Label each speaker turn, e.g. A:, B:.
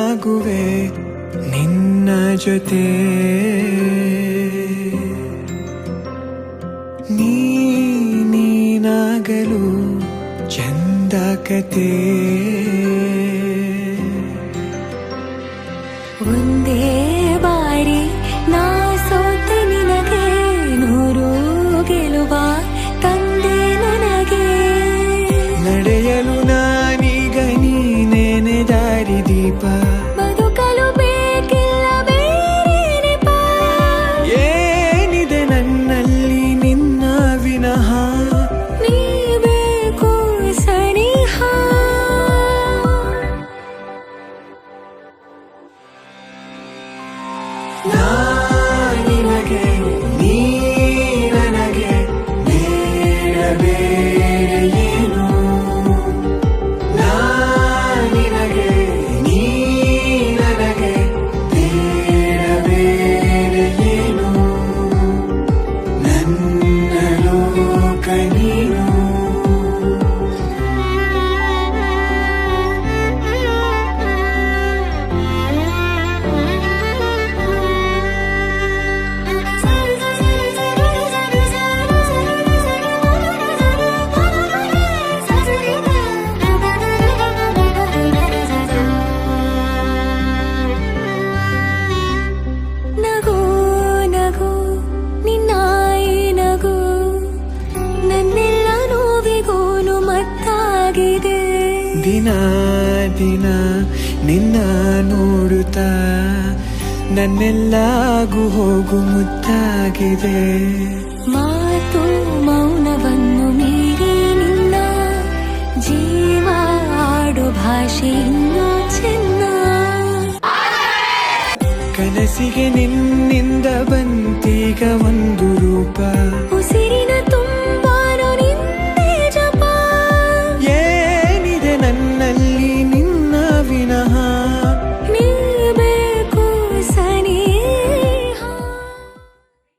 A: ಸಾಗುವೆ ನಿನ್ನ ಜೊತೆ ನೀನಾಗಲು ಚಂದ ಕತೆ
B: ಒಂದೇ ಬಾರಿ ನಾ ಸೋತೆ ನಿನಗೆ ನೂರು ಗೆಲುವ ತಂದೆ ನನಗೆ
A: ನಡೆಯಲು ನಾನೀಗ ನೀನೇನೆ ದಾರಿ ದೀಪ
B: ಬದುಕಲು ಬೇಕಿಲ್ಲ ಬೇರೆ ನೆಪ
A: ಏನಿದೆ ನನ್ನಲ್ಲಿ ನಿನ್ನ ವಿನಃ
B: ನೀ ಬೇಕು ಸನಿಹ
A: ನಿನಗೆ ನೀ ನನಗೆ ಬೇಡ ಬೇಡ ಏನು ನಿನಗೆ ನೀ ನನಗೆ ಬೇಡ ಬೇಡ ಏನು ನನ್ನ ಲೋಕ ನೀನು
B: ನಗು ನಗು ನಿನ್ನಾಯಿ ನಗು ನನ್ನೆಲ್ಲ ನೋವಿಗೋನು ಮತ್ತಾಗಿದೆ
A: ದಿನ ದಿನ ನಿನ್ನ ನೋಡುತ್ತಾ ನನ್ನೆಲ್ಲಾಗು ಹೋಗು ಮುತ್ತಾಗಿದೆ
B: ಮಾತು ಮೌನವನ್ನು ಮೀರಿ ನಿನ್ನ ಜೀವ ಆಡು ಭಾಷೆ ಇನ್ನೂ ಚೆನ್ನ
A: ಕನಸಿಗೆ ನಿನ್ನಿಂದ ಬಂತೀಗ ಒಂದು ರೂಪ
B: ಉಸಿರಿನ ತುಂಬ